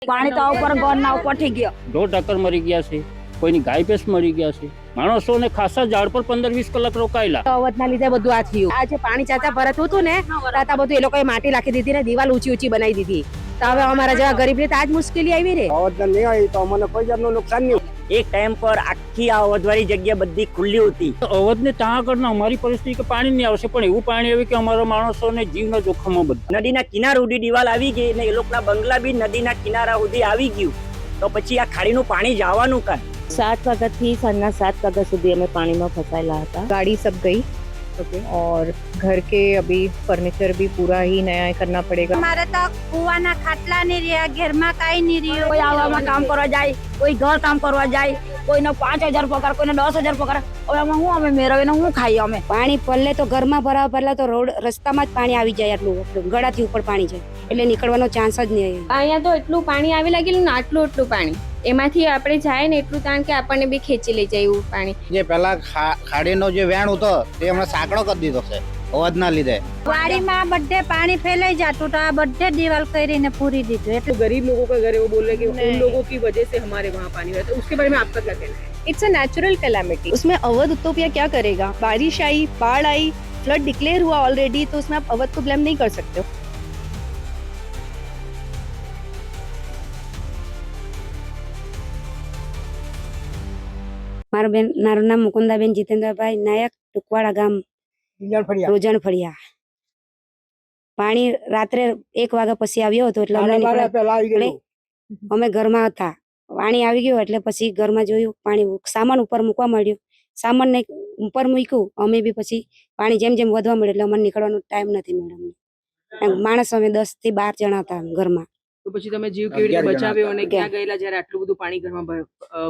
પાણી તો ઉપર ગોળના ઉપર થઈ ગયો. ઢોર ઢાકર મરી ગયા છે, કોઈની ગાય ભેંસ મરી ગયા છે, માણસોને ખાસા ઝાડ પર 15-20 કલાક રોકાયેલા. અવધના લીધે બધું આ થયું. આ જે પાણી ચાચા ભરતું હતું ને તાતા બધું એ લોકોએ માટી નાખી દીધી ને દિવાલ ઊંચી ઊંચી બનાવી દીધી. તો હવે અમારા જેવા ગરીબને તો આજ મુશ્કેલી આવી રે. અવધના નહીં આવી તો અમને કોઈ જાતનું નુકસાન નહીં. એક ટાઈમ પર આખી આ અવધવાળી જગ્યા બધી ખુલ્લી હતી. અવધને ત્યાં આગળ અમારી પરિસ્થિતિ કે પાણી નહીં આવશે, પણ એવું પાણી આવ્યું કે અમારા માણસોને જીવના જોખમમાં બધા. નદીના કિનાર સુધી દિવાલ આવી ગઈ ને એ લોકોના બંગલા બી નદીના કિનારા સુધી આવી ગયું. તો પછી આ ખાડીનું પાણી જવાનું કાં? 7 વાગ્યાથી સાંજના 7 વાગ્યા સુધી અમે પાણીમાં ફસાયેલા હતા. गाड़ी सब गई और घर के अभी फर्नीचर भी पूरा ही नया करना पड़ेगा. हमारे तो कुआना खाटला नहीं रहा, घर में कहीं नहीं रही. કોઈ આવામાં કામ કરવા જાય, કોઈ ઘર કામ કરવા જાય, કોઈને 5000 પગાર, કોઈને 10000 પગાર. હવે આમાં હું અમે મેળવીને હું ખાઈએ અમે? પાણી પડલે તો ઘરમાં ભરાવા પહેલા તો રોડ રસ્તામાં જ પાણી આવી જાય, આટલું ગળાથી ઉપર પાણી જાય એટલે નીકળવાનો ચાન્સ જ નહીં. અહીંયા તો એટલું પાણી આવી લાગેલું ને, આટલું પાણી એમાંથી આપણે જાય ને એટલું તાણ કે આપણને બી ખેંચી લઈ જાય એવું પાણી. જે પેલા ખાડીનો જે વેણ હતો તે હમણાં સાંકડો કરી દીધો છે અવાજના લીધે. વાડીમાં બધે પાણી ફેલાઈ જતું તો આ બધે દીવાલ કરીને પૂરી દીધું. એટલે गरीब लोगों का घर है, वो बोल रहे कि उन लोगों की वजह से हमारे वहाँ पानी रहता है. उसके बारे में आपका क्या कहना है? It's a natural calamity. उसमें अवध उत्तोपिया क्या करेगा? बारिश आई, बाढ़ आई, फ्लड डिक्लेयर हुआ ऑलरेडी, तो उसमें आप अवध को ब्लेम नहीं कर सकते हो. મારું નામ મુકુંદાબેન જીતેન્દ્રભાઈ નાયક, ટુકવાડા ગામ, રોજણ ફળિયા. પાણી રાત્રે 1 વાગ્યા પછી આવ્યો હતો એટલે અમે ઘરમાં હતા. પાણી આવી ગયું એટલે પછી ઘરમાં જોયું પાણી, સામાન ઉપર મૂકવા માંડ્યું. સામાન ને ઉપર મૂક્યું અમે બી, પછી પાણી જેમ જેમ વધવા મળ્યું એટલે અમને નીકળવાનો ટાઈમ નથી મળ્યો. માણસ અમે 10 થી 12 જણા હતા ઘરમાં. તો પછી તમે જીવ કેવી રીતે બચાવ્યો અને ક્યાં ગયેલા જ્યારે આટલું બધું પાણી ઘરમાં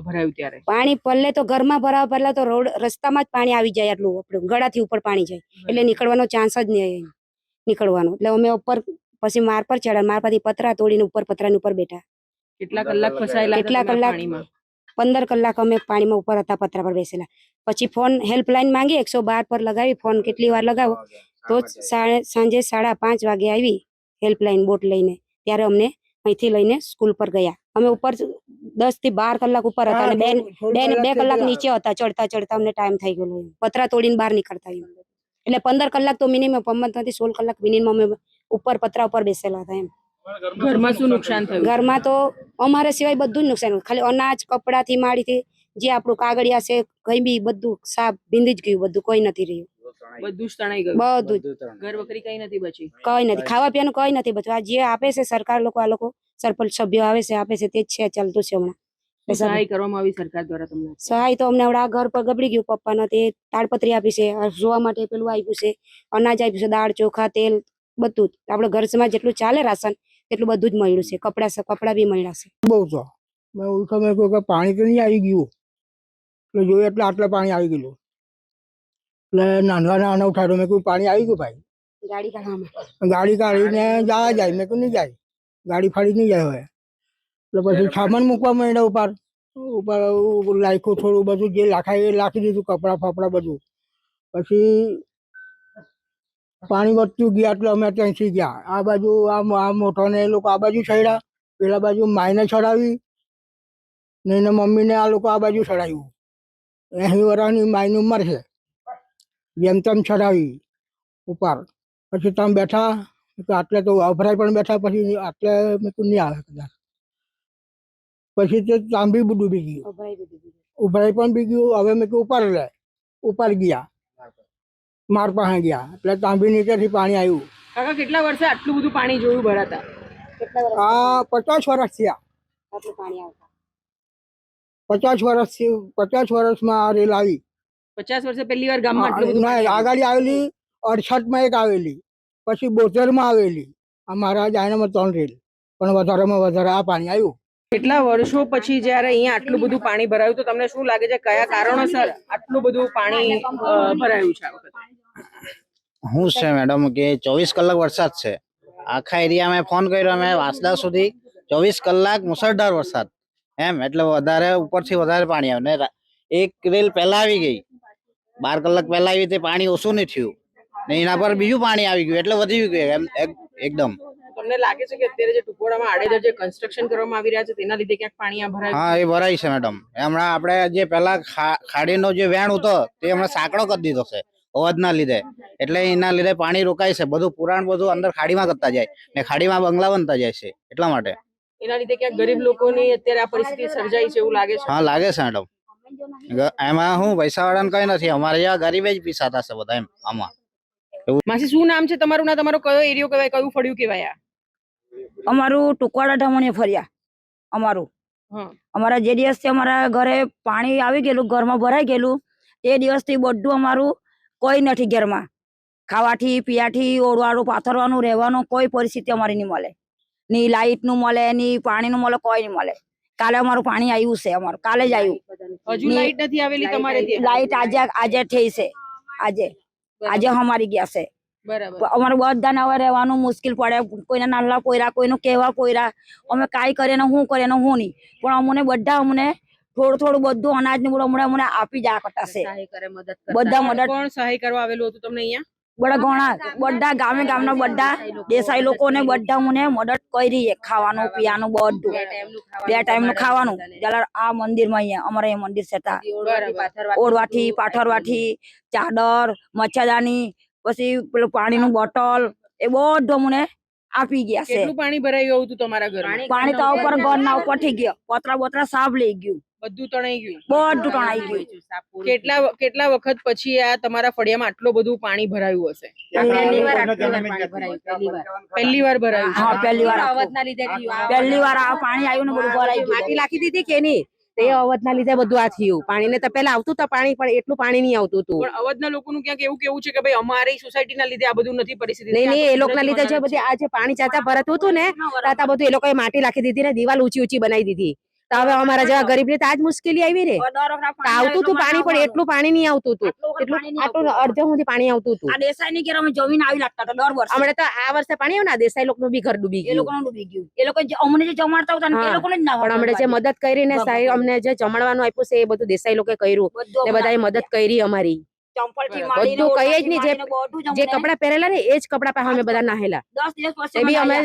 ભરાયું ત્યારે? પાણી પડલે તો ઘરમાં ભરાવા પહેલા તો રોડ રસ્તામાં જ પાણી આવી જાય, આટલું ગળાથી ઉપર પાણી જાય એટલે નીકળવાનો ચાન્સ જ નહીં નીકળવાનો. એટલે અમે ઉપર પછી માર પર ચડ્યા, માર પરથી પતરા તોડીને ઉપર પતરાની ઉપર બેઠા. કેટલા કલાક ફસાયેલા? કેટલા કલાક? 15 કલાક અમે પાણીમાં ઉપર હતા, પતરા પર બેસેલા. પછી ફોન હેલ્પલાઈન માંગી, 112 પર લગાવી ફોન. કેટલી વાર લગાવો તો સાંજે 5:30 વાગે આવી હેલ્પલાઈન બોટ લઈને. ત્યારે અમને અહીંથી લઈને સ્કૂલ પર ગયા. અમે ઉપર 10 થી 12 કલાક ઉપર હતા અને 2 કલાક નીચે હતા. ચડતા ચડતા અમને ટાઈમ થઈ ગયો, પતરા તોડીને બહાર નીકળતા. એટલે 15 કલાક તો મિનિમમ, 15 થી 16 કલાક મિનિમમ અમે ઉપર પતરા ઉપર બેસેલા હતા. એમ ઘરમાં શું નુકસાન થયું? ઘરમાં તો અમારે સિવાય બધું જ નુકસાન, ખાલી અનાજ, કપડા થી માંડીથી જે આપણું કાગળિયા છે કઈ બી બધું સાફ ભીંધી જ ગયું, બધું કોઈ નથી રહ્યું. બધું જ તણાઈ ગયું. બધું જ ઘર વખરી કઈ નથી બચી. કઈ નથી, ખાવા પીવાનું કઈ નથી બચવા. જે આપે છે સરકાર લોકો, આ લોકો સરપંચ સભ્યો આવે છે આપે છે તે જ છે, ચાલતું છે હમણાં. સહાય કરવામાં આવી સરકાર દ્વારા તમને? સહાય તો અમને હમણાં ઘર પર ગબડી ગયું પપ્પાનો, તે તાડપત્રી આપી છે, જોવા માટે પેલું આપ્યું છે, અનાજ આપ્યું છે, દાળ ચોખા તેલ બધું જ. આપણે ઘરમાં જેટલું ચાલે રાશન એટલું બધું જ મળ્યું છે. કપડા બી મળ્યા છે. બહુ તો મેં એવું સમય કહ્યું કે પાણી તો નહીં આવી ગયું એટલે જોયું એટલે આટલે પાણી આવી ગયેલું. એટલે નાના ઉઠાડો, મેં કહ્યું પાણી આવી ગયું ભાઈ. ગાડી કાઢવામાં ગાડી કાઢીને જાય, મેં કહ્યું નહીં જાય, ગાડી ફાડી નહીં જાય. હવે એટલે પછી સામાન મૂકવા માંડ્યા ઉપર લાખ્યું થોડું બધું, જે લાખાય એ લાખી દીધું, કપડા ફપડા બધું. પછી પાણી વધતું ગયા એટલે અમે ત્યાંથી ગયા આ બાજુ. આ મોટો ને એ લોકો આ બાજુ ચડ્યા, પેલા બાજુ માઈને ચડાવી ને એના મમ્મીને આ લોકો આ બાજુ ચડાવ્યું. 80 વર્ષની માયની ઉંમર છે, જેમ તેમ ચડાવી ઉપર. પછી તમે બેઠા આટલે તો અભરાઈ પણ બેઠા, પછી આટલે મેં નહીં આવે કદાચ. પછી તે તાંબી ડૂબી ગયું, ઉભરાઈ પણ બી ગયું. હવે મેં ઉપર ગયા, માર પાસે ગયા એટલે તાંબી નીચેથી પાણી આવ્યું. કાકા કેટલા વર્ષે આટલું બધું પાણી જોયું ભરાતા? આ 50 વર્ષ થયા. આટલું પાણી આવતા 50 વર્ષમાં આ રેલ આવી. 50 વર્ષે પહેલી વાર ગામમાં આટલું બધું પાણી આગળ આવેલી 68માં એક આવેલી, પછી 72માં આવેલી. અમારા જાયનામાં 3 રેલ, પણ વધારેમાં વધારે આ પાણી આવ્યું. કેટલા વર્ષો પછી જ્યારે અહીંયા આટલું બધું પાણી ભરાયું તો તમને શું લાગે છે, કયા કારણોસર આટલું બધું પાણી ભરાયું છે આ વખતે? હું છે મેડમ કે 24 કલાક વરસાદ છે આખા એરિયામાં. ફોન કર્યો અમે વાસદા સુધી, 24 કલાક મુસળધાર વરસાદ એમ. એટલે વધારે ઉપરથી વધારે પાણી આવે ને. એક રેલ પહેલા આવી ગઈ, 12 કલાક પહેલા આવી, તે પાણી ઓછું નહીં થયું ને એના પર બીજું પાણી આવી ગયું એટલે વધી ગયું એમ એકદમ. તો તમને લાગે છે કે અત્યારે જે ટુકવાડામાં આડેધડ જે કન્સ્ટ્રક્શન કરવામાં આવી રહ્યા છે તેના લીધે ક્યાંક પાણી આ ભરાય હા, એ ભરાય છે મેડમ. હમણાં આપણે જે પેલા ખાડીનો જે વેણ હતો તે હમણાં સાંકડો કરી દીધો છે અવાજના લીધે. એટલે એના લીધે પાણી રોકાય છે, બધું પુરાણ બધું અંદર ખાડીમાં કરતા જાય ને ખાડીમાં બંગલા બનતા જાય છે એટલા માટે. એના લીધે ક્યાંક ગરીબ લોકોની અત્યારે આ પરિસ્થિતિ સર્જાઈ છે એવું લાગે છે. હા, લાગે છે મેડમ. એમાં હું પૈસા વાળાને કઈ નથી, અમારે જેવા ગરીબ જ પીસાતા છે બધા એમ આમાં. માસી શું નામ છે તમારું? ના તમારો કયો એરિયો કહેવાય, કયું ફળિયું કહેવાય આ? અમારું ટુકવાડા ઢામણીયા ફર્યા અમારું. હા. અમારા જે દિવસથી અમારા ઘરે પાણી આવી ગયેલું, ઘરમાં ભરાઈ ગયેલું, એ દિવસથી બધું અમારું કોઈ નથી ઘરમાં. ખાવાથી પીવાથી ઓળવાનું પાથરવાનું રહેવાનું કોઈ પરિસ્થિતિ અમારી નહીં મળે. ની લાઇટ નું મળે, ની પાણી નું મળે, કોઈ નહીં મળે. કાલે અમારું પાણી આવ્યું છે, અમારું કાલે જ આવ્યું. હજુ લાઈટ નથી આવેલી તમારે ત્યાં? લાઇટ આજે થઈ છે, આજે અમારી ગયા છે. બરાબર. અમારે બધાને હવે રહેવાનું મુશ્કેલ પડે. કોઈને નાના પોયરા, કોઈનું કેવા પોયરા, અમે કાંઈ કરીએ ને શું કરીએ ને શું નહીં. પણ અમને બધા અમને થોડું થોડું બધું અનાજ ને બધું અમને આપી જાય કરતા છે. બધા મદદ. કોણ સહાય કરવા આવેલું હતું તમને અહીંયા? બધા ઘણા બધા ગામના બધા દેસાઈ લોકોને બધા મને મદદ કરી છે. ખાવાનું પીવાનું બધું, 2 ટાઈમ નું ખાવાનું. જયારે આ મંદિરમાં અહીંયા અમારે અહીંયા મંદિર છે, ઓળવાથી પાથરવાથી ચાદર, મચ્છરદાની, પછી પેલું પાણીનું બોટલ, એ બધું મને આપી ગયા છે. કેટલું પાણી ભરાયું હતું તમારા ઘરમાં? પાણી તો ઉપર ઘરના ઉપર થઈ ગયો, પતરા બોતરા સાફ લઈ ગયું, બધું તણાઈ ગયું? બધું તણાઈ ગયું. કેટલા વખત પછી આ તમારા ફળિયામાં આટલું બધું પાણી ભરાયું હશે? પહેલી વાર ભરાયું? હા, પહેલી વાર આ પાણી આવ્યું ને બધું ભરાઈ ગયું. માટી નાખી દીધી કે નહીં, તે અવધના લીધે બધું આ થયું. પાણી ને તો પેલા આવતું તો પાણી, પણ એટલું પાણી નહીં આવતું હતું. પણ અવધના લોકોનું ક્યાંક એવું કેવું છે કે ભાઈ અમારી સોસાયટીના લીધે આ બધું નથી પરિસ્થિતિ. નહીં, એ લોકોના લીધે જે બધી આ જે પાણી ચાચા ભરાતું હતું ને, તાતા બધું એ લોકોએ માટી નાખી દીધી ને દિવાલ ઊંચી બનાવી દીધી. તો હવે અમારા જેવા ગરીબ ને તો આજ મુશ્કેલી આવી ને. આવતું હતું પાણી, પણ એટલું પાણી નહીં આવતું હતું. આટલું અડધો સુધી પાણી આવતું હતું. આ દેસાઈની ઘેર અમે જમીન આવી લાગતા હતા દર વર્ષે. હમણાં તો આ વર્ષે પાણી આવ્યું ને, દેસાઈ લોકોનું બી ઘર ડૂબી એ ગયું. લોકોનું ડૂબી ગયું. એ લોકો અમને જે જમાડતા હતા ને એ લોકોને જ ના પણ અમને જે મદદ કરી ને સાહેબ, અમને જે જમણવાનું આપ્યું છે એ બધું દેસાઈ લોકોએ કર્યું ને બધાએ મદદ કરી અમારી. બધું કઈ જ નહીં, જે કપડા પહેરેલા ને એ જ કપડા પાસે અમે બધા નાહેલા. 10 દિવસ એ પછી બી અમે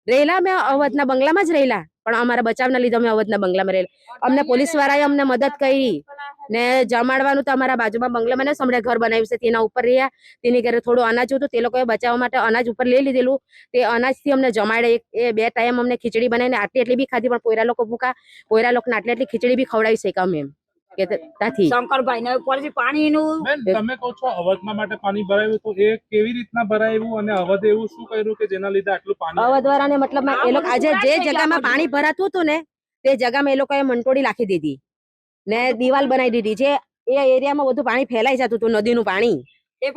રહેલા, અમે અવધના બંગલામાં જ રહેલા, પણ અમારા બચાવના લીધે અમે અવધના બંગલામાં રહેલા. અમને પોલીસ વાળાએ અમને મદદ કરી ને જમાડવાનું તો અમારા બાજુમાં બંગલામાં ને સમડે ઘર બનાવ્યું છે તેના ઉપર રહ્યા. તેની ઘરે થોડું અનાજ હતું, તે લોકોએ બચાવવા માટે અનાજ ઉપર લઈ લીધેલું. તે અનાજથી અમને જમાડે. એ 2 ટાઈમ અમને ખીચડી બનાવીને આટલી બી ખાધી, પણ પોયરા લોકો ભૂખા, પોયરા લોકોને આટલી ખીચડી બી ખવડાવી શક્યા અમે એમ કે ત્યાંથી. શંકરભાઈ ને પછી પાણીનું તમે કહો છો અવધના માટે પાણી ભરાયું, તો એ કેવી રીતના ભરાયું અને અવધે એવું શું કર્યું કે જેના લીધે આટલું પાણી? અવધ વાળાને મતલબ એ લોકો આજે જે જગ્યામાં પાણી ભરાતું હતું ને તે જગ્યામાં એ લોકોએ મંટોળી નાખી દીધી ને દિવાલ બનાવી દીધી. જે એ એરિયામાં બધું પાણી ફેલાઈ જતું હતું, નદીનું પાણી, તે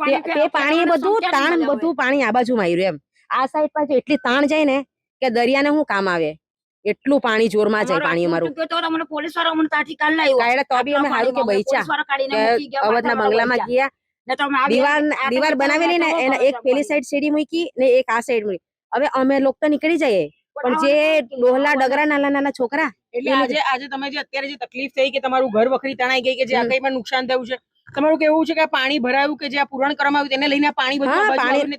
પાણી બધું તાણ, બધું પાણી આ બાજુમાં આવ્યું એમ. આ સાઈડ પર એટલી તાણ જાય ને કે દરિયાને શું કામ આવે, એટલું પાણી જોરમાં જાય પાણી અમારું. પોલીસ વાળા અમને ત્યાંથી કાઢી લાવ્યા. તો બી અમે સારું કે બૈચા અવધના બંગલામાં ગયા. દિવાલ બનાવેલી ને એના એક પેલી સાઈડ સીડી મૂકી ને એક આ સાઈડ મૂકી. હવે અમે લોકો તો નીકળી જઈએ, પણ જે ડોહલા ડગરા નાના છોકરા, એટલે આજે તમે જે અત્યારે જે તકલીફ થઈ કે તમારું ઘર વખરી તણાઈ ગઈ કે જે આ કઈ પણ નુકસાન થયું છે, તમારું કેવું છે કે પાણી ભરાયું કે જે આ પૂરણ કરવામાં આવ્યું તેને લઈને પાણી બધું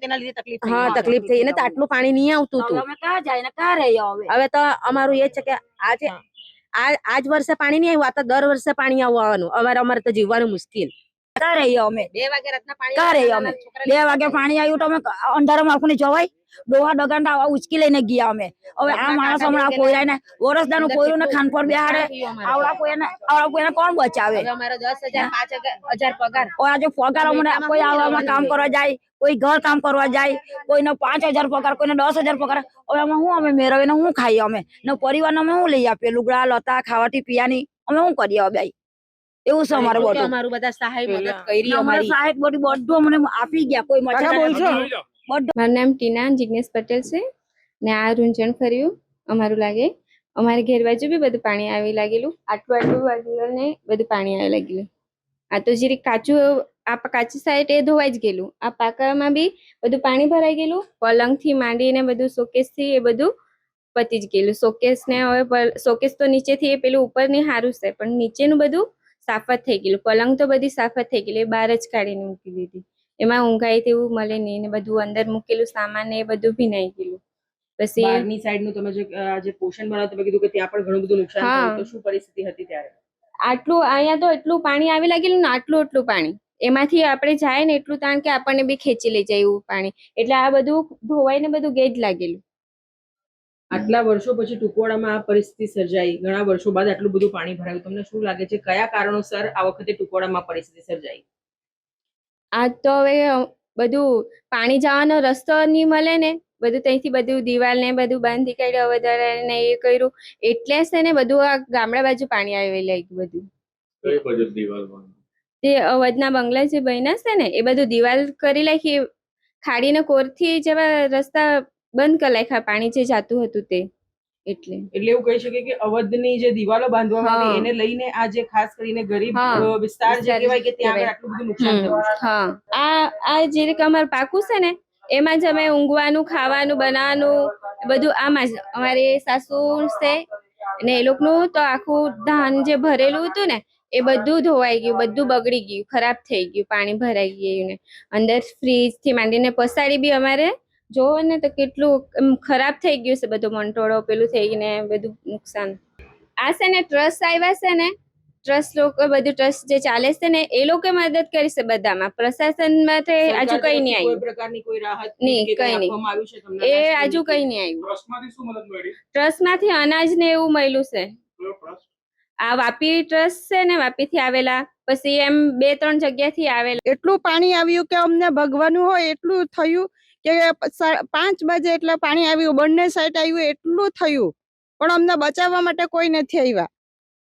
તેના લીધે તકલીફ થઈ? હા, તકલીફ થઈ. એને તો આટલું પાણી નહીં આવતું હતું. હવે તો અમારું એ છે કે આજ વર્ષે પાણી નહીં આવ્યું, આ તો દર વર્ષે પાણી આવવાનું. અમારે તો જીવવાનું મુશ્કેલ. 2 વાગે પાણી આવ્યું તો અમે અંધારામાં આખું જવાય. ડોહા ડગાંડા ઉચકી લઈને ગયા અમે. હવે આ માણસ હમણાં કોયરાને વરસદાનું કોયરું ને ખાન પર બેહાડે, આવડા કોઈને કોણ બચાવે? અમારે 10,000 5,000 પગાર. આજે પગાર અમને કોઈ આવવામાં કામ કરવા જાય, કોઈ ઘર કામ કરવા જાય, કોઈને 5,000 પગાર, કોઈને 10,000 પગાર. હવે અમે શું અમે મેળવીને શું ખાઈએ? અમે ને પરિવારને અમે શું લઈ આપીએ? લુગડા લતા ખાવાથી પીવાની અમે શું કરીએ? હવે એવું છે અમારું બધું. અમારું બધા સહાય મદદ કરી, અમારી સહાય બધું અમને આપી ગયા. કોઈ મચ્છર. મારું નામ ટીના જિગ્નેશ પટેલ છે ને આ રૂંઝણ ફર્યું અમારું લાગે. અમારે ઘેર બાજુ બી બધું પાણી આવી લાગેલું. આટલું વાગેલું ને બધું પાણી આવી લાગેલું. આ તો જરીક કાચું, આ કાચી સાઈડ એ ધોવાઈ જ ગયેલું. આ પાકામાં બી બધું પાણી ભરાઈ ગયેલું. પલંગ થી માંડીને બધું શોકેસ થી એ બધું પતી જ ગયેલું. શોકેસ ને હવે શોકેસ તો નીચેથી એ પેલું ઉપર ની સારું છે, પણ નીચેનું બધું સાફ જ થઈ ગયેલું. પલંગ તો બધી સાફ જ થઈ ગયેલી, એ બહાર જ કાઢીને મૂકી દીધી. એમાં ઊંઘાઈ તેવું મળે નહીં ને બધું અંદર મૂકેલું સામાન એ બધું ભીનાઈ ગયેલું. પછી બહારની સાઈડનું તમે જે પોર્શન બનાવો તમે કીધું કે ત્યાં પણ ઘણું બધું નુકસાન હા. થયું તો શું પરિસ્થિતિ હતી ત્યારે? આટલું અહીંયા તો એટલું પાણી આવી લાગેલું ને એટલું પાણી એમાંથી આપણે જાય ને એટલું તાણ કે આપણને બી ખેંચી લઈ જાય એવું પાણી, એટલે આ બધું ધોવાઈને બધું ગેજ લાગેલું. આટલા વર્ષો પછી ટુકવાડામાં આ પરિસ્થિતિ સર્જાઈ, ઘણા વર્ષો બાદ આટલું બધું પાણી ભરાયું, તમને શું લાગે છે કયા કારણોસર આ વખતે ટુકવાડામાં પરિસ્થિતિ સર્જાઈ? આ તો હવે બધું પાણી જવાનો રસ્તો નહીં મળે ને, બધું ત્યાંથી બધું દિવાલ ને બધું બાંધી કાઢ્યું વધારે ને એ કર્યું, એટલે છે ને બધું આ ગામડા બાજુ પાણી આવી લાગ્યું બધું. કઈ બાજુ દિવાલ તે અવધના બંગલા જે બન્યા છે ને એ બધું દિવાલ કરી નાખી, ખાડીને કોરથી જેવા રસ્તા બંધ કરી નાખ્યા, પાણી જે જાતું હતું તે. એટલે એવું કહી શકીએ કે અવધની જે દિવાલો બાંધવામાં આવી એને લઈને આ જે ખાસ કરીને ગરીબ વિસ્તાર જે કહેવાય કે ત્યાં આગળ આટલું બધું નુકસાન થયું છે. હા, આ જે રીતે અમારું પાકું છે ને એમાં જ અમે ઊંઘવાનું, ખાવાનું, બનાવવાનું બધું આમાં જ. અમારી સાસુ છે ને એ લોકોનું તો આખું ધાન જે ભરેલું હતું ને એ બધું ધોવાઈ ગયું, બધું બગડી ગયું, ખરાબ થઈ ગયું, પાણી ભરાઈ ગયું ને અંદર ફ્રીજ થી માંડીને પસાડી બી અમારે જોવો ને તો કેટલું ખરાબ થઈ ગયું છે, બધું મંટોળો પેલું થઈ ગયું ને બધું નુકસાન. આ છે ને ટ્રસ્ટ આવ્યા છે ને, ટ્રસ્ટ લોકો બધું ટ્રસ્ટ જે ચાલે છે ને એ લોકો મદદ કરી છે બધામાં, પ્રશાસનમાં તો હજુ કઈ નહીં કોઈ આવ્યું, પ્રકારની કોઈ રાહત નહીં, કે કઈ નહીં. આપવામાં આવ્યું છે તમને? એ હજુ કઈ નહીં આવ્યું. ટ્રસ્ટમાંથી શું મદદ મળી? ટ્રસ્ટ માંથી અનાજ ને એવું મળ્યું છે. કયો ટ્રસ્ટ? આ વાપી ટ્રસ્ટ છે ને, વાપી થી આવેલા, પછી એમ 2-3 જગ્યાથી આવેલા. એટલું પાણી આવ્યું કે અમને ભગવાનું હોય એટલું થયું કે 5 વાગે એટલે પાણી આવ્યું, બંને સાઈડ આવ્યું એટલું થયું, પણ અમને બચાવવા માટે કોઈ નથી આવ્યા.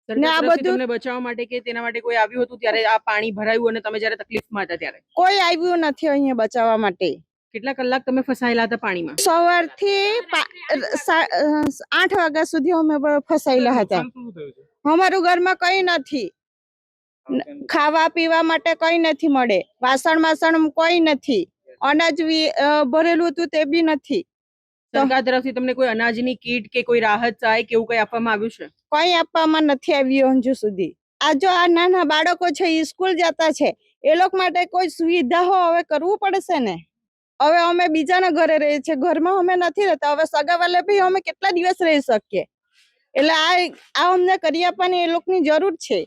ને આ બધું તમને બચાવવા માટે કે તેના માટે કોઈ આવ્યું હતું ત્યારે આ પાણી ભરાયું અને તમે જ્યારે તકલીફમાં હતા ત્યારે? કોઈ આવ્યું નથી અહીંયા બચાવવા માટે. કેટલા કલાક તમે ફસાયેલા હતા પાણીમાં? સવારથી 8 વાગ્યા સુધી અમે ફસાયેલા હતા. શું થયું છે? અમારું ઘરમાં કઈ નથી, ખાવા પીવા માટે કઈ નથી મળે, વાસણ કોઈ નથી, અનાજ ભરેલું હતું તે બી નથી. સરકાર તરફથી તમને કોઈ અનાજની કીટ કે કોઈ રાહત સહાય કે એવું કઈ આપવામાં આવ્યું છે? કઈ આપવામાં નથી આવ્યું હજુ સુધી. આ જો આ નાના બાળકો છે એ સ્કૂલ જતા છે, એ લોકો માટે કોઈ સુવિધાઓ હવે કરવું પડશે ને. હવે અમે બીજાના ઘરે રહીએ છીએ, ઘરમાં અમે નથી રહેતા, હવે સગાવાલે ભાઈ અમે કેટલા દિવસ રહી શકીએ? એટલે આ અમને કરી આપવાની એ લોકોની જરૂર છે,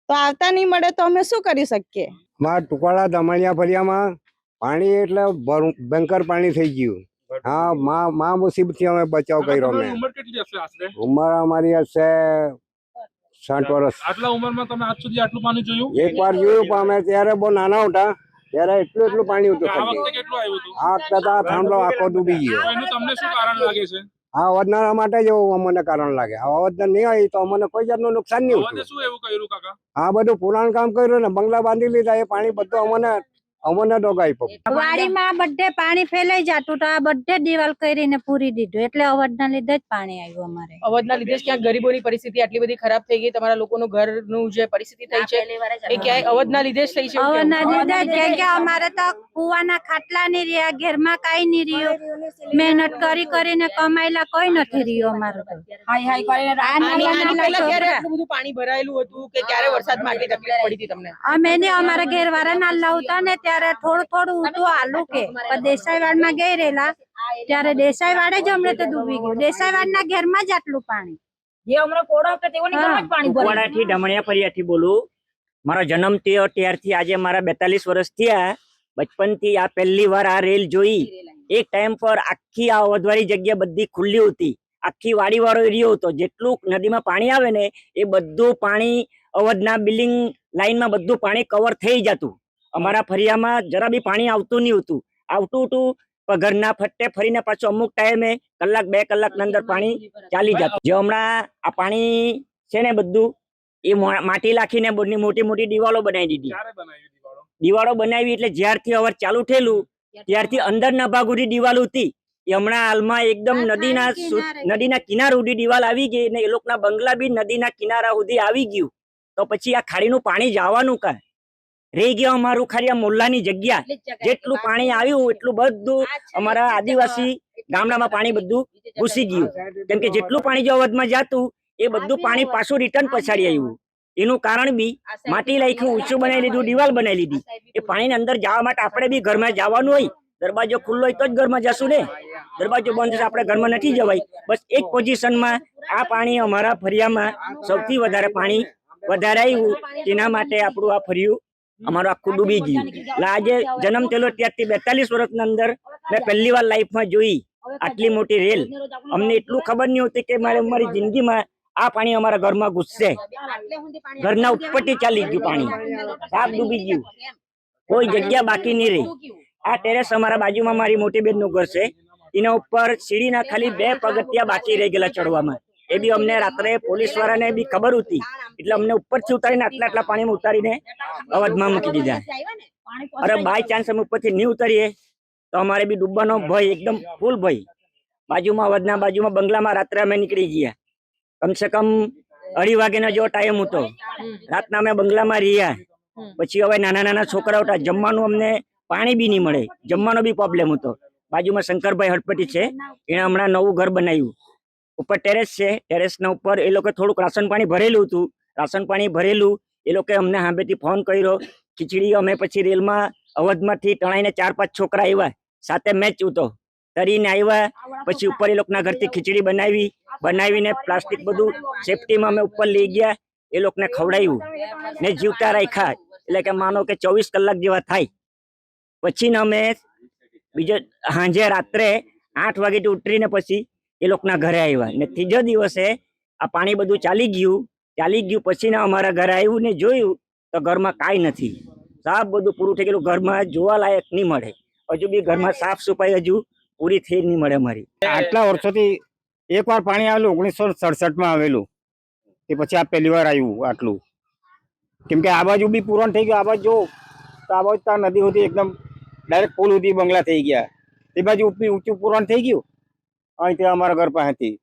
તો આવતા નહીં મળે તો અમે શું કરી શકીએ? મારા ટુકવાડા દમણિયા ફળિયામાં પાણી એટલે ભયંકર પાણી થઈ ગયું. હા, માં મુસીબતથી અમે બચાવ કર્યો. તમારી ઉંમર કેટલી હશે આશરે? ઉંમર અમારી હશે 60 વર્ષ. આટલા ઉંમરમાં તમે આજ સુધી આટલું પાણી જોયું? એકવાર જોયું, પણ અમે ત્યારે બહુ નાના હતા ત્યારે એટલું પાણી હતું. આ વખતે કેટલું આવ્યું હતું? આ વખતે તો થાંભલો આખો ડૂબી ગયો. એનું તમને શું કારણ લાગે છે? આ અવધના માટે જ એવું અમને કારણ લાગે. આ અવધના નહીં આવી તો અમને કોઈ જાતનું નુકસાન નહીં અવધે હતું. શું એવું કર્યું કાકા? આ બધું પુરાણ કામ કર્યું ને, બંગલા બાંધી લીધા, એ પાણી બધું અમને ડોગાઈ પડ્યું. વાડીમાં બધે પાણી ફેલાઈ જતું તો આ બધે દિવાલ કરીને પૂરી દીધું, એટલે અવધના લીધે જ પાણી આવ્યું અમારે. અવધના લીધે જ ક્યાંક ગરીબોની પરિસ્થિતિ આટલી બધી ખરાબ થઈ ગઈ, તમારા લોકોનું ઘરનું જે પરિસ્થિતિ થઈ છે એ ક્યાંય અવધના લીધે જ થઈ છે? અવધના લીધે જ, કેમ કે અમારે તો કુવાના ખાટલા નહીં રહ્યા, ઘરમાં કાંઈ નહીં રહ્યું, મહેનત કરીને કમાયેલા કોઈ નથી રહ્યું અમારું તો. આની પહેલા ક્યારે આટલું બધું પાણી ભરાયેલું હતું કે ક્યારે વરસાદમાં આટલી તકલીફ પડી હતી તમને? અમે ને અમારા ઘેરવાળા નાલા હતા ને ત્યારે થોડું ઊંધું આલું કે દેસાઈવાડમાં ગઈ રહેલા ત્યારે દેસાઈવાડે જ અમને તો ડૂબી ગયું. દેસાઈવાડના ઘેરમાં જ આટલું પાણી. જે હમણાં કોડા હતા તેઓની ઘરમાં જ પાણી ભરાયું. કોડાથી ડમણિયા ફળિયાથી બોલું. મારો જન્મ થયો ત્યારથી આજે મારા 42 વર્ષ થયા. બચપનથી આ પહેલી વાર આ રેલ જોઈ. એક ટાઈમ પર આખી આ અવધવાળી જગ્યા બધી ખુલ્લી હતી, આખી વાડી વાળો એરિયો હતો. જેટલું નદીમાં પાણી આવે ને એ બધું પાણી અવધના બિલ્ડિંગ લાઈનમાં બધું પાણી કવર થઈ જતું. અમારા ફરિયામાં જરા બી પાણી આવતું નહીં હતું. આવતું હતું ઘરના ફટ્ટે ફરીને પાછું અમુક ટાઈમે કલાક 2 કલાકની અંદર પાણી ચાલી જતું. જે હમણાં આ પાણી છે ને બધું એ માટી લાખીને મોટી મોટી દિવાલો બનાવી દીધી. દિવાળો બનાવી એટલે જ્યારથી અવર ચાલુ થયેલું ત્યારથી અંદરના ભાગ સુધી દિવાલ હતી. એ હમણાં હાલમાં એકદમ નદીના કિનારા સુધી દિવાલ આવી ગઈ ને એ લોકોના બંગલા બી નદીના કિનારા સુધી આવી ગયું. તો પછી આ ખાડીનું પાણી જવાનું કાં રહી ગયો? અમારું ખાલી આ મોલ્લાની જગ્યા જેટલું પાણી આવ્યું એટલું બધું અમારા આદિવાસી ગામડામાં પાણી બધું ઘૂસી ગયું. કેમ કે જેટલું પાણી જો અવધમાં જતું એ બધું પાણી પાછું રિટર્ન પછાડી આવ્યું. એનું કારણ બી માટી લાખ્યું, ઊંચું બનાવી લીધું, દિવાલ બનાવી લીધી. એ પાણીની અંદર જવા માટે આપણે બી ઘરમાં જવાનું હોય દરવાજો ખુલ્લો હોય તો જ ઘરમાં જશું ને, દરવાજો બંધ છે આપણે ઘરમાં નથી જવાય. બસ એક પોઝિશનમાં આ પાણી અમારા ફરિયામાં સૌથી વધારે પાણી વધારે આવ્યું, તેના માટે આપણું આ ફરિયું અમારું આખું ડૂબી ગયું. એટલે આજે જન્મ થયેલો ત્યારથી 42 વર્ષની અંદર મેં પહેલી વાર લાઈફમાં જોઈ આટલી મોટી રેલ. અમને એટલું ખબર નહીં હોતી કે મારી જિંદગીમાં આ પાણી અમારા ઘરમાં ઘૂસશે. ઘરના ઉપરથી ચાલી ગયું પાણી, સાફ ડૂબી ગયું, કોઈ જગ્યા બાકી નહીં રહી. આ ટેરેસ અમારા બાજુમાં મારી મોટી બેનનું ઘર છે, એના ઉપર સીડીના ખાલી 2 પગથિયા બાકી રહી ગયેલા ચડવામાં. એ બી અમને રાત્રે પોલીસ વાળાને બી ખબર હતી, એટલે અમને ઉપરથી ઉતારીને આટલા પાણીમાં ઉતારીને અવધમાં મૂકી દીધા. અરે બાય ચાન્સ અમે ઉપરથી નહીં ઉતારીએ તો અમારે બી ડૂબવાનો ભય, એકદમ ફૂલ ભય. બાજુમાં બાજુમાં બંગલામાં રાત્રે અમે નીકળી ગયા. કમસે કમ 2:30 વાગ્યાનો જેવો ટાઈમ હતો. રાતના અમે બંગલામાં રહ્યા. પછી હવે નાના છોકરાઓ હતા, જમવાનું અમને પાણી બી નહીં મળે, જમવાનો બી પ્રોબ્લેમ હતો. બાજુમાં શંકરભાઈ હડપટી છે, એને હમણાં નવું ઘર બનાવ્યું. ઉપર ટેરેસ છે, ટેરેસના ઉપર એ લોકો થોડુંક રાશન પાણી ભરેલું હતું. રાશન પાણી ભરેલું એ લોકો અમને સામેથી ફોન કર્યો, ખીચડી. અમે પછી રેલમાં અવધમાંથી ટણાઈને 4-5 છોકરા આવ્યા, સાથે મેચ હતો, તરીને આવ્યા. પછી ઉપર એ લોકોના ઘરથી ખીચડી બનાવીને પ્લાસ્ટિક બધું સેફટીમાં અમે ઉપર લઈ ગયા, એ લોકોને ખવડાવ્યું ને જીવતા રાખ્યા. એટલે કે માનો કે 24 કલાક જેવા થાય. પછી અમે બીજો સાંજે રાત્રે 8 વાગ્યાથી ઉતરીને પછી એ લોકોના ઘરે આવ્યા ને ત્રીજા દિવસે આ પાણી બધું ચાલી ગયું. પછી અમારા ઘરે આવ્યું ને જોયું તો ઘરમાં કાંઈ નથી, સાફ બધું પૂરું થઈ ગયેલું. ઘરમાં જોવા લાયક નહીં મળે. હજુ બી ઘરમાં સાફ સફાઈ હજુ પૂરી થઈ નહીં મળે અમારી. આટલા વર્ષોથી એકવાર પાણી આવેલું 1967 આવેલું, તે પછી આ પહેલી વાર આવ્યું આટલું. કેમ કે આ બાજુ બી પૂરણ થઈ ગયું. આ બાજુ જો તો આ બાજુ ત્યાં નદી હતી, એકદમ ડાયરેક્ટ પુલ સુધી બંગલા થઈ ગયા. તે બાજુ ઊંચું પૂરણ થઈ ગયું. અહીં ત્યાં અમારા ઘર પાસેથી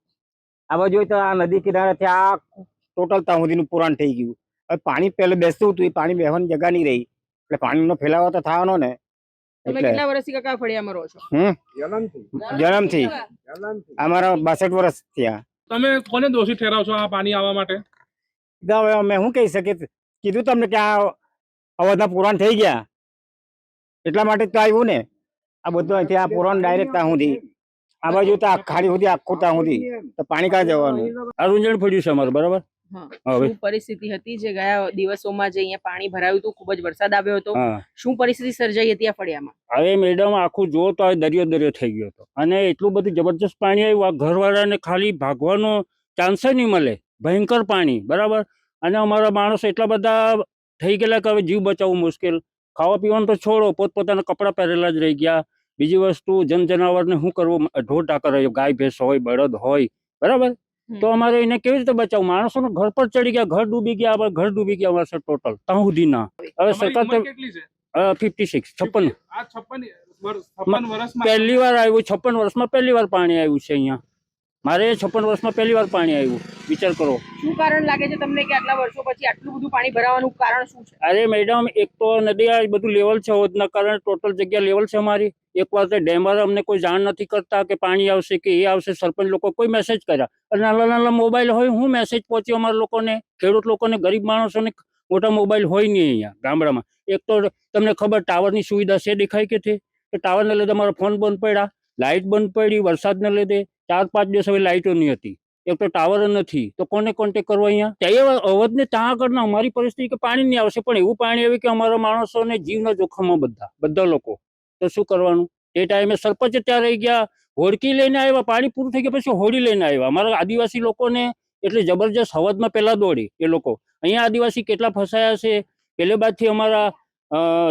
આ બાજુ તો આ નદી કિનારેથી આ ટોટલ ત્યાં સુધીનું પુરાણ થઈ ગયું. હવે પાણી પહેલે બેસતું હતું, એ પાણી બેસવાની જગ્યા નહીં રહી, એટલે પાણીનો ફેલાવો તો થવાનો ને. તમે કેટલા વર્ષથી કાકા ફળિયામાં રહો છો? જન્મથી અમારા 62 વર્ષ થયા. તમે કોને દોષી ઠેરાવ છો આ પાણી આવવા માટે? હવે અમે શું કહી શકીએ? કીધું તમને કે આ અવધના પુરાણ થઈ ગયા એટલા માટે તો આવ્યું ને. આ બધું અહીંથી આ પુરાણ ડાયરેક્ટ ત્યાં સુધી, આ બાજુ તો ખાડી સુધી આખું ત્યાં સુધી, તો પાણી ક્યાં જવાનું? આ રૂંઝણ પડ્યું છે અમારું, બરાબર. શું પરિસ્થિતિ હતી જે ગયા દિવસોમાં જે અહીંયા પાણી ભરાયું હતું, ખૂબ જ વરસાદ આવ્યો હતો, શું પરિસ્થિતિ સર્જાઈ હતી આ ફળિયામાં? હવે મેડમ આખું જો તો દરિયો થઈ ગયો હતો, અને એટલું બધું જબરજસ્ત પાણી આવ્યું, આ ઘરવાળાને ખાલી ભાગવાનો ચાન્સ નહીં મળે. ભયંકર પાણી, બરાબર. અને અમારા માણસો એટલા બધા થઈ ગયેલા કે હવે જીવ બચાવવું મુશ્કેલ. ખાવા પીવાનું તો છોડો, પોતપોતાના કપડાં પહેરેલા જ રહી ગયા. બીજી વસ્તુ, જનાવરને શું કરવું? ઢોર ઢાકર રહ્યો, ગાય ભેંસ હોય, બળદ હોય, બરાબર. તો અમારે એને કેવી રીતે બચાવવું? માણસોને ઘર પર ચડી ગયા, ઘર ડૂબી ગયા, ઘર ડૂબી ગયા અમારે ટોટલ ત્યાં સુધીના. હવે સતત 56 પહેલી વાર આવ્યું. 56 વર્ષમાં પહેલી વાર પાણી આવ્યું છે અહીંયા. મારે 56 વર્ષમાં પહેલી વાર પાણી આવ્યું. વિચાર કરો. શું કારણ લાગે છે તમને કે આટલા વર્ષો પછી આટલું બધું પાણી ભરાવાનું કારણ શું છે? અરે મેડમ, એક તો નદી આ બધું લેવલ છે, હોદના કારણે ટોટલ જગ્યા લેવલ છે અમારી. એક વાર ડેમર અમને કોઈ જાણ નથી કરતા કે પાણી આવશે કે એ આવશે. સરપંચ લોકો કોઈ મેસેજ કર્યા, અને નાના મોબાઈલ હોય, હું મેસેજ પહોંચ્યો અમારા લોકોને, ખેડૂત લોકોને, ગરીબ માણસોને મોટા મોબાઈલ હોય નહીં અહીંયા ગામડામાં. એક તો તમને ખબર ટાવરની સુવિધા છે દેખાય કે છે, તો ટાવરને લીધે અમારા ફોન બંધ પડ્યા, લાઇટ બંધ પડી, વરસાદને લીધે 4-5 દિવસ હવે લાઇટો નહીં હતી. એક તો ટાવર નથી, તો કોને કોન્ટેક કરવો અહીંયા? ત્યાં અવધને ત્યાં આગળ અમારી પરિસ્થિતિ કે પાણી નહીં આવશે, પણ એવું પાણી આવ્યું કે અમારા માણસોને જીવના જોખમમાં બધા લોકો. તો શું કરવાનું? એ ટાઈમે સરપંચ ત્યાં રહી ગયા, હોડકી લઈને આવ્યા, પાણી પૂરું થઈ ગયા પછી હોડી લઈને આવ્યા. અમારા આદિવાસી લોકોને એટલે જબરજસ્ત હવદમાં પહેલા દોડી એ લોકો. અહીંયા આદિવાસી કેટલા ફસાયા છે, પેલે બાદથી અમારા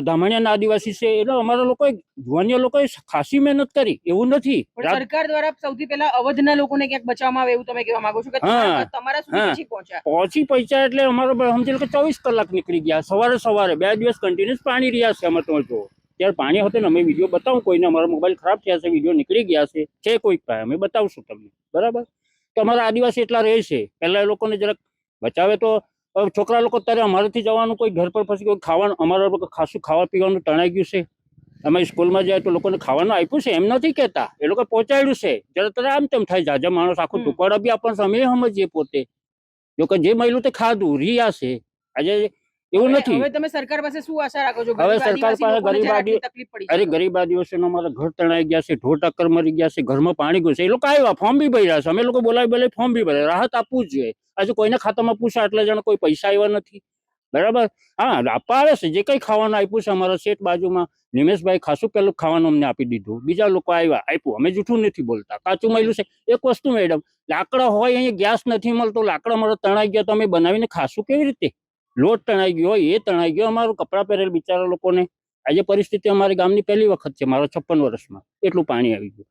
ધામણિયાના આદિવાસી છે, એટલે અમારા લોકોએ જુવાનિયા લોકોએ ખાસી મહેનત કરી, એવું નથી. સરકાર દ્વારા સૌથી પહેલા અવધના લોકોને ક્યાંક બચાવવામાં આવે એવું તમે કહેવા માંગો છો કે તમારા સુધી પહોંચી પહોંચ્યા? એટલે અમારો સમજી લો કે 24 કલાક નીકળી ગયા. સવારે 2 દિવસ કન્ટિન્યુઅસ પાણી રહ્યા છે. અમે તમે જો ત્યારે પાણી હતું ને, અમે વિડીયો બતાવું કોઈને, અમારો મોબાઈલ ખરાબ થયા છે, વિડીયો નીકળી ગયા છે કોઈક પાસે, અમે બતાવશું તમને, બરાબર. તો અમારા આદિવાસી એટલા રહે છે. પહેલા એ લોકોને જરાક બચાવે તો છોકરા લોકો અત્યારે અમારેથી જવાનું, કોઈ ઘર પર પછી કોઈ ખાવાનું, અમારા ખાસું ખાવા પીવાનું તણાઈ ગયું છે. અમે સ્કૂલમાં જાય તો લોકોને ખાવાનું આપ્યું છે, એમ નથી કહેતા, એ લોકો પહોંચાડ્યું છે. જરા તરા આમ તેમ થાય, જાજા માણસ આખું ટુકડા બી આપણને અમે સમજીએ પોતે. જો કે જે મળ્યું તે ખાધું રહ્યા છે. આજે એવું નથી. હવે તમે સરકાર પાસે શું આશા રાખો છો? હવે ગરીબ સરકાર આદિવાસી પાસે લોકોને ગરીબ જ્યારે આદિ- આટલી તકલીફ પડી છે અરે તો. ગરીબ આદિવાસીઓ અમારા ઘર તણાઈ ગયા છે, ઢોર ટક્કર મરી ગયા છે, ઘરમાં પાણી ઘૂસે. એ લોકો આવ્યા, ફોર્મ બી ભર્યા છે. અમે લોકો બોલાવી ફોર્મ બી ભર્યા. રાહત આપવું જ જોઈએ. હજુ કોઈના ખાતામાં પૂછા એટલે જણ કોઈ પૈસા આવ્યા નથી. બરાબર. હા, આપવા આવે છે. જે કઈ ખાવાનું આપ્યું છે અમારા શેઠ બાજુમાં નિમેશભાઈ ખાસું પેલું ખાવાનું અમને આપી દીધું. બીજા લોકો આવ્યા, આપ્યું. અમે જૂઠું નથી બોલતા, કાચું મળ્યું છે. એક વસ્તુ મેડમ, લાકડા હોય અહીંયા ગેસ નથી મળતો, લાકડા અમારા તણાઈ ગયા તો અમે બનાવીને ખાશું કેવી રીતે? લોટ તણાઈ ગયો હોય, એ તણાઈ ગયો, અમારું કપડાં પહેરેલ બિચારા લોકોને. આજે પરિસ્થિતિ અમારી ગામની પહેલી વખત છે મારા 56 વર્ષમાં એટલું પાણી આવી ગયું.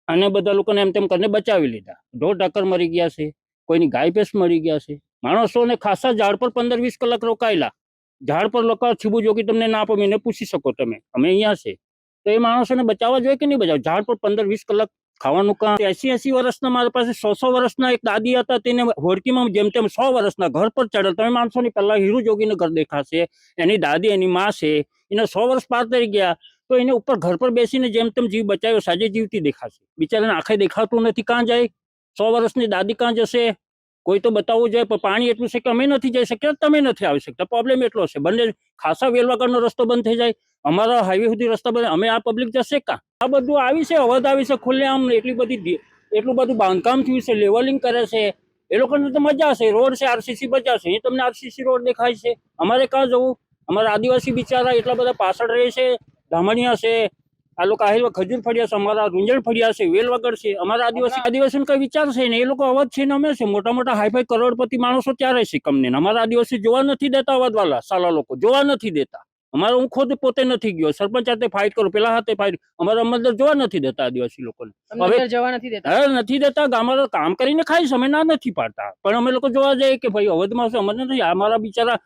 અને બધા લોકોને એમ તેમ કરીને બચાવી લીધા. ઢોર ઢાકર મરી ગયા છે, કોઈની ગાય ભેંસ મરી ગયા છે. માણસોને ખાસા ઝાડ પર 15-20 કલાક રોકાયેલા. ઝાડ પર લોકો છીબુ જોગી તમને ના પમીને પૂછી શકો તમે, અમે અહીંયા છે તો એ માણસોને બચાવવા જોઈએ કે નહીં બચાવ? ઝાડ પર 15-20 કલાક ખાવાનું કામ. 80 વર્ષના મારા પાસે 100 વર્ષના એક દાદી હતા, તેને હોડકીમાં જેમ તેમ 100 વર્ષના ઘર પર ચડેલ. તમે માણસોની પહેલા હીરુ જોગીનું ઘર દેખાશે, એની દાદી એની માં છે, એને 100 વર્ષ પાર થઈ ગયા તો એને ઉપર ઘર પર બેસીને જેમ તેમ જીવ બચાવ્યો, સાજે જીવતી દેખાશે. બિચારાને આંખે દેખાતું નથી, કાં જાય? 100 વર્ષની દાદી કાં જશે? કોઈ તો બતાવવું જોઈએ. પણ પાણી એટલું છે કે અમે નથી જઈ શકતા, તમે નથી આવી શકતા. પ્રોબ્લેમ એટલો છે. બંને ખાસા વેલવાગરનો રસ્તો બંધ થઈ જાય, અમારા હાઈવે સુધી રસ્તા બંધ. અમે આ પબ્લિક જશે કાં? આ બધું આવી છે, અવધ આવી છે ખુલ્લે આમ. એટલું બધું બાંધકામ થયું છે, લેવલિંગ કરે છે. એ લોકોને તો મજા છે, રોડ છે, આરસીસી બચાવશે. એ તમને આરસીસી રોડ દેખાય છે, અમારે કાં જવું? અમારા આદિવાસી બિચારા એટલા બધા પાછળ રહે છે. ધામણિયા છે, આ લોકો આહિર ખજૂર ફળિયા છે, અમારા રૂંજણ ફળિયા છે, વેલ વગર છે. અમારા આદિવાસીને કઈ વિચાર છે ને? એ લોકો અવધ છે ને અમે છે. મોટા મોટા હાઈફાઈ કરોડપતિ માણસો ત્યારે છે કંપની. અમારા આદિવાસી જોવા નથી દેતા, અવધ વાળા સાલા લોકો જોવા નથી દેતા. અમારે હું ખુદ પોતે નથી ગયો, સરપંચ હાથે ફાઇટ કરું, પેલા હાથે ફાઇટ. અમારા અંદર જોવા નથી દેતા આદિવાસી લોકોને. તમને અંદર જવા નથી દેતા. હવે નથી દેતા. અમારા કામ કરીને ખાઈશ, અમે ના નથી પાડતા, પણ અમે લોકો જોવા જઈએ કે ભાઈ અવધમાં છે, અમને નથી. અમારા બિચારા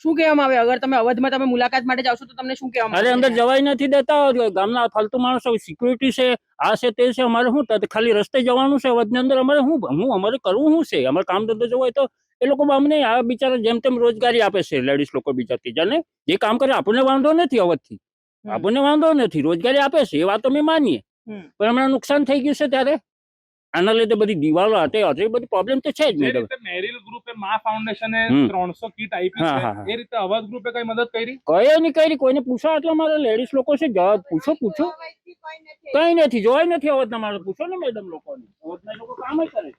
શું કહેવામાં આવે? અગર તમે અવધમાં તમે મુલાકાત માટે જાવ છો તો તમને શું કહેવામાં અરે આવે? અંદર જવાય નથી દેતા. ગામના ફાલતુ માણસો, સિક્યુરિટી છે, આ છે તે છે. અમારે શું ખાલી રસ્તે જવાનું છે અવધની અંદર? અમારે અમારે કરવું શું છે? અમારે કામ ધંધો જવો હોય તો એ લોકો અમને આ બિચારા જેમ તેમ રોજગારી આપે છે. લેડીઝ લોકો બીજા ત્રીજાને જે કામ કરે આપણને વાંધો નથી, અવધથી આપણને વાંધો નથી, રોજગારી આપે છે, એ વાત અમે માનીએ. પણ હમણાં નુકસાન થઈ ગયું છે ત્યારે આના લીધે બધી દિવાલો હતી, એ બધી પ્રોબ્લેમ તો છે જ. જે રીતે મેરિલ ગ્રુપે મા ફાઉન્ડેશને 300 કીટ આપી છે, એ રીતે અવધ ગ્રુપે કઈ મદદ કરી? કઈ નહીં કરી. કોઈને પૂછો, એટલે અમારે લેડીઝ લોકો છે, જવાબ પૂછો. કઈ નથી, જોવાય નથી અવધના માણસ. પૂછો ને મેડમ લોકોને, અવધના લોકો કામ જ કરે.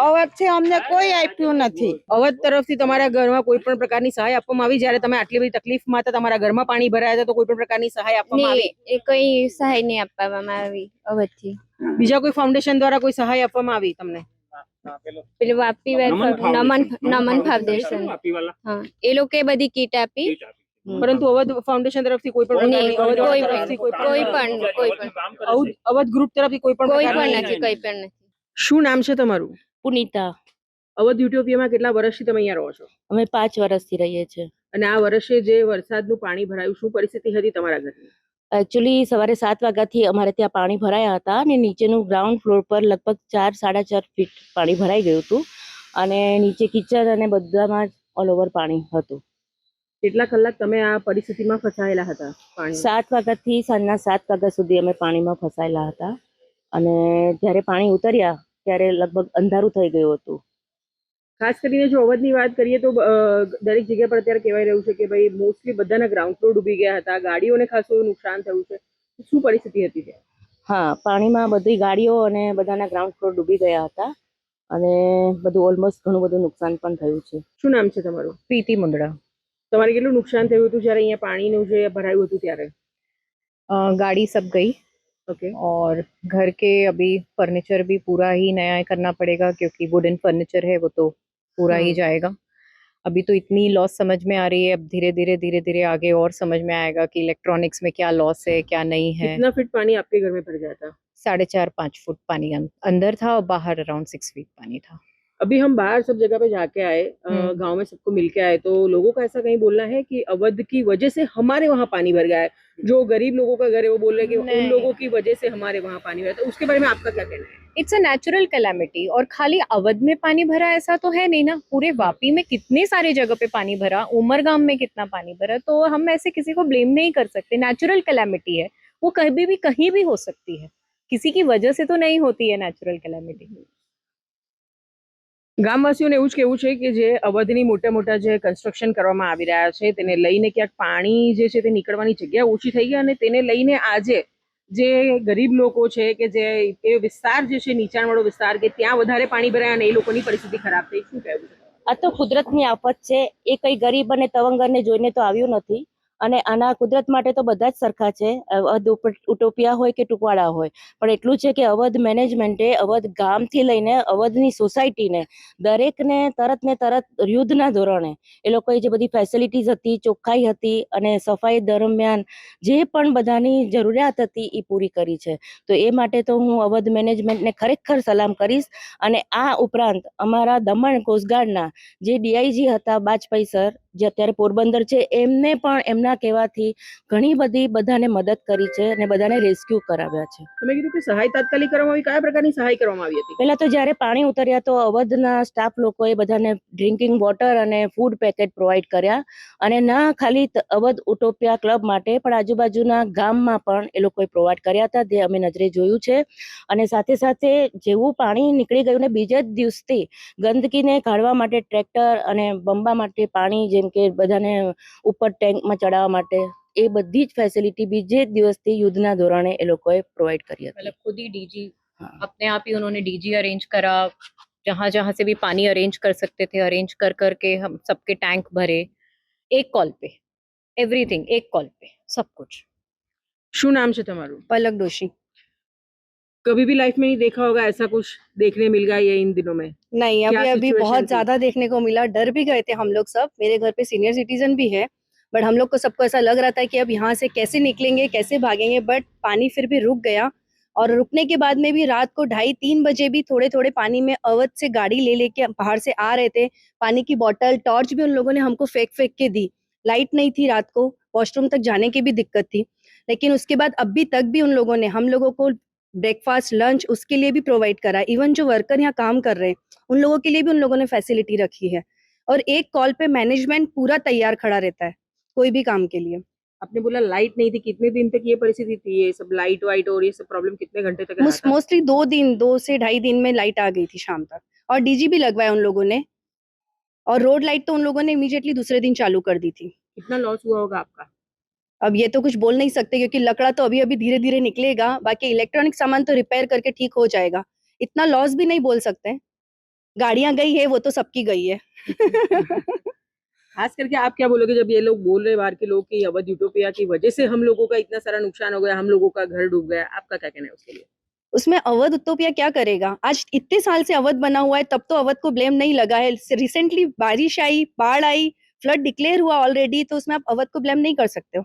અવધથી અમને કોઈ આપ્યું નથી. અવધ તરફથી તમારા ઘરમાં કોઈ પણ પ્રકારની સહાય આપવામાં આવી? જ્યારે તમે આટલી બધી તકલીફમાં હતા, તમારા ઘરમાં પાણી ભરાયા હતા, તો કોઈ પણ પ્રકારની સહાય આપવામાં આવી? એ કઈ સહાય નહીં આપવામાં આવી અવધથી. બીજા કોઈ ફાઉન્ડેશન દ્વારા કોઈ સહાય આપવામાં આવી તમને? પેલું વાપી નમન ફાઉન્ડેશન, હા, એ લોકોએ બધી કીટ આપી. પરંતુ અવધ ફાઉન્ડેશન તરફથી કોઈ પણ અવધ ગ્રુપ તરફથી કોઈ પણ નથી. શું નામ છે તમારું? પુનિતા. અવધ યુટોપિયામાં કેટલા વર્ષથી તમે અહીંયા રહો છો? અમે 5 વર્ષથી રહીએ છીએ. અને આ વર્ષે જે વરસાદનું પાણી ભરાયું, શું પરિસ્થિતિ હતી તમારા ઘરની? એકચ્યુઅલી સવારે 7 વાગ્યાથી અમારે ત્યાં પાણી ભરાયા હતા અને નીચેનું ગ્રાઉન્ડ ફ્લોર પર લગભગ 4-4.5 ફીટ પાણી ભરાઈ ગયું હતું અને નીચે કિચન અને બધામાં ઓલ ઓવર પાણી હતું. કેટલા કલાક તમે આ પરિસ્થિતિમાં ફસાયેલા હતા? 7 વાગ્યાથી સાંજના 7 વાગ્યા સુધી અમે પાણીમાં ફસાયેલા હતા અને જ્યારે પાણી ઉતર્યા ત્યારે લગભગ અંધારું થઈ ગયું હતું. ખાસ કરીને જો અવધની વાત કરીએ તો દરેક જગ્યા પર અત્યારે કહેવાય રહ્યું છે કે ભાઈ મોસ્ટલી બધાના ગ્રાઉન્ડ ફ્લોર ડૂબી ગયા હતા, ગાડીઓને ખાસું નુકસાન થયું છે. શું પરિસ્થિતિ હતી ત્યાં? હા, પાણીમાં બધી ગાડીઓ અને બધાના ગ્રાઉન્ડ ફ્લોર ડૂબી ગયા હતા અને બધું ઓલમોસ્ટ ઘણું બધું નુકસાન પણ થયું છે. શું નામ છે તમારું? પ્રીતિ મુંદડા. તમારે કેટલું નુકસાન થયું હતું જ્યારે અહીંયા પાણીનું જે ભરાયું હતું ત્યારે? गाड़ी सब गई। ओके। और घर के अभी फर्नीचर भी पूरा ही नया करना पड़ेगा क्योंकि वुडन फर्नीचर है वो तो पूरा ही जाएगा। अभी तो इतनी लॉस समझ में आ रही है, अब धीरे धीरे आगे और समझ में आएगा कि इलेक्ट्रॉनिक्स में क्या लॉस है क्या नहीं है। कितना फीट पानी आपके घर में भर गया था? 4.5-5 फुट पानी अंदर था और बाहर अराउंड 6 फीट पानी था। अभी हम बाहर सब जगह पे जाके आए, गांव में सबको मिलके आए, तो लोगों का ऐसा कहीं बोलना है कि अवध की वजह से हमारे वहाँ पानी भर गया है। जो गरीब लोगों का घर है वो बोल रहे हैं कि उन लोगों की वजह से हमारे वहाँ पानी भरा। तो उसके बारे में आपका क्या कहना है? इट्स अ नेचुरल कैलामिटी और खाली अवध में पानी भरा ऐसा तो है नहीं ना, पूरे वापी में कितने सारे जगह पे पानी भरा, उमरगाम में कितना पानी भरा, तो हम ऐसे किसी को ब्लेम नहीं कर सकते। नेचुरल कैलामिटी है, वो कहीं भी हो सकती है, किसी की वजह से तो नहीं होती है नेचुरल कैलामिटी। ગામવાસીઓને એવું જ કહેવું છે કે જે અવધની મોટા જે કન્સ્ટ્રક્શન કરવામાં આવી રહ્યા છે તેને લઈને ક્યાંક પાણી જે છે તે નીકળવાની જગ્યા ઓછી થઈ ગઈ અને તેને લઈને આજે જે ગરીબ લોકો છે કે જે એ વિસ્તાર જે છે નીચાણવાળો વિસ્તાર કે ત્યાં વધારે પાણી ભરાય અને એ લોકોની પરિસ્થિતિ ખરાબ થઈ. શું કહેવું છે? આ તો કુદરતની આફત છે. એ કઈ ગરીબ અને તવંગરને જોઈને તો આવ્યું નથી. અને આના કુદરત માટે તો બધા જ સરખા છે, ઉટોપિયા હોય કે ટુકવાડા હોય. પણ એટલું છે કે અવધ મેનેજમેન્ટે અવધ ગામથી લઈને અવધની સોસાયટીને દરેકને તરત ને તરત યુદ્ધના ધોરણે એ લોકોએ જે બધી ફેસિલિટીઝ હતી, ચોખ્ખાઈ હતી અને સફાઈ દરમિયાન જે પણ બધાની જરૂરિયાત હતી એ પૂરી કરી છે. તો એ માટે તો હું અવધ મેનેજમેન્ટને ખરેખર સલામ કરીશ. અને આ ઉપરાંત અમારા દમણ કોસ્ટગાર્ડના જે ડીઆઈજી હતા બાજપાઈ સર, જે અત્યારે પોરબંદર છે, એમને પણ એમના કહેવાથી ઘણી બધી બધાને મદદ કરી છે અને બધાને રેસ્ક્યુ કરાવ્યા છે. તમે કીધું કે સહાય તાત્કાલિક કરવામાં આવી, કયા પ્રકારની સહાય કરવામાં આવી હતી? પહેલા તો જ્યારે પાણી ઉતર્યા તો અવધના સ્ટાફ લોકોએ બધાને ડ્રિંકિંગ વોટર અને ફૂડ પેકેટ પ્રોવાઈડ કર્યા. અને ના ખાલી અવધ ઉટોપિયા ક્લબ માટે પણ આજુબાજુના ગામમાં પણ એ લોકોએ પ્રોવાઈડ કર્યા હતા, જે અમે નજરે જોયું છે. અને સાથે સાથે જેવું પાણી નીકળી ગયું ને બીજા જ દિવસથી ગંદકીને કાઢવા માટે ટ્રેક્ટર અને બંબા માટે પાણી, જેમ કે બધાને ઉપર ટેન્કમાં ચડાવવા માટે, એ બધી જ ફેસિલિટી બીજે જ દિવસથી યુદ્ધના ધોરણે એ લોકોએ પ્રોવાઈડ કરી હતી. मतलब खुद ही डीजी अपने आप ही उन्होंने डीजी अरेंज करा, जहां जहां से भी पानी अरेंज कर सकते थे अरेंज कर करके हम सबके टैंक भरे एक कॉल पे, एवरीथिंग एक कॉल पे, सब कुछ. શું નામ છે તમારું? पलक दोषी. कभी भी लाइफ में नहीं देखा होगा ऐसा कुछ देखने मिल गया ये इन दिनों में? नहीं, क्या अभी अभी situation बहुत थी? ज्यादा देखने को मिला. डर भी गए थे हम लोग सब. मेरे घर पे सीनियर सिटीजन भी है, बट हम लोग को सबको ऐसा लग रहा था कि अब यहाँ से कैसे निकलेंगे, कैसे भागेंगे. बट पानी फिर भी रुक गया. और रुकने के बाद में भी रात को 2:30-3 बजे भी थोड़े थोड़े पानी में अवध से गाड़ी ले लेके बाहर से आ रहे थे. पानी की बोतल, टॉर्च भी उन लोगों ने हमको फेंक फेंक के दी. लाइट नहीं थी रात को, वॉशरूम तक जाने की भी दिक्कत थी. लेकिन उसके बाद अभी तक भी उन लोगों ने हम लोगों को ब्रेकफास्ट, लंच उसके लिए भी प्रोवाइड करा. इवन जो वर्कर यहाँ काम कर रहे हैं उन लोगों के लिए भी उन लोगों ने फैसिलिटी रखी है. और एक कॉल पे मैनेजमेंट पूरा तैयार खड़ा रहता है कोई भी काम के लिए. आपने बोला लाइट नहीं थी, कितने दिन तक ये परिस्थिति थी? ये सब लाइट वाइट और ये सब प्रॉब्लम कितने घंटे तक रहा था? मोस्टली 2 से 2.5 दिन में लाइट आ गई थी शाम तक. और डीजी भी लगवाया उन लोगों ने. और रोड लाइट तो उन लोगों ने इमीडिएटली दूसरे दिन चालू कर दी थी. कितना लॉस हुआ होगा आपका? अब ये तो कुछ बोल नहीं सकते क्योंकि लकड़ा तो अभी अभी धीरे धीरे निकलेगा. बाकी इलेक्ट्रॉनिक सामान तो रिपेयर करके ठीक हो जाएगा. इतना लॉस भी नहीं बोल सकते. गाड़ियां गई है वो तो सबकी गई है. खास करके आप क्या बोलोगे जब ये लोग बोल रहे बाहर के लोग कि अवध यूटोपिया की वजह से हम लोगों का इतना सारा नुकसान हो गया, हम लोगों का घर डूब गया, आपका क्या कहना है उसके लिए? उसमें अवध उत्तोपिया क्या करेगा? आज इतने साल से अवध बना हुआ है, तब तो अवध को ब्लेम नहीं लगा है. रिसेंटली बारिश आई, बाढ़ आई, फ्लड डिक्लेयर हुआ ऑलरेडी, तो उसमें आप अवध को ब्लेम नहीं कर सकते हो.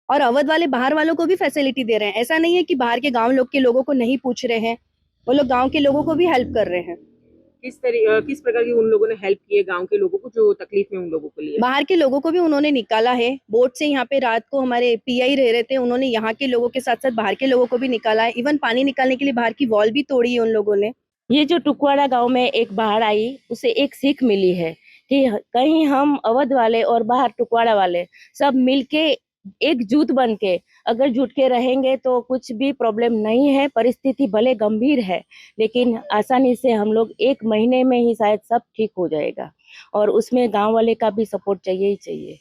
और अवध वाले बाहर वालों को भी फैसिलिटी दे रहे हैं. ऐसा नहीं है कि बाहर के गांव लोग के लोगों को नहीं पूछ रहे हैं. वो लोग गांव के लोगों को भी हेल्प कर रहे हैं. किस प्रकार की उन लोगों ने हेल्प की है गांव के लोगों को जो तकलीफ में उन लोगों के लिए? बाहर के लोगों को भी उन्होंने निकाला है. बोट से यहाँ पे रात को हमारे पीआई रह रहे थे, उन्होंने यहाँ के लोगों के साथ साथ बाहर के लोगों को भी निकाला है. इवन पानी निकालने के लिए बाहर की वॉल भी तोड़ी है उन लोगों ने. ये जो टुकवाड़ा गांव में एक बाढ़ आई, उसे एक सीख मिली है कि कहीं हम अवध वाले और बाहर टुकवाड़ा वाले सब मिलके एकजुट बन के अगर जुट के रहेंगे तो कुछ भी प्रॉब्लम नहीं है. परिस्थिति भले गंभीर है लेकिन आसानी से हम लोग 1 महीने में ही शायद सब ठीक हो जाएगा. और उसमें गांव वाले का भी सपोर्ट चाहिए ही चाहिए.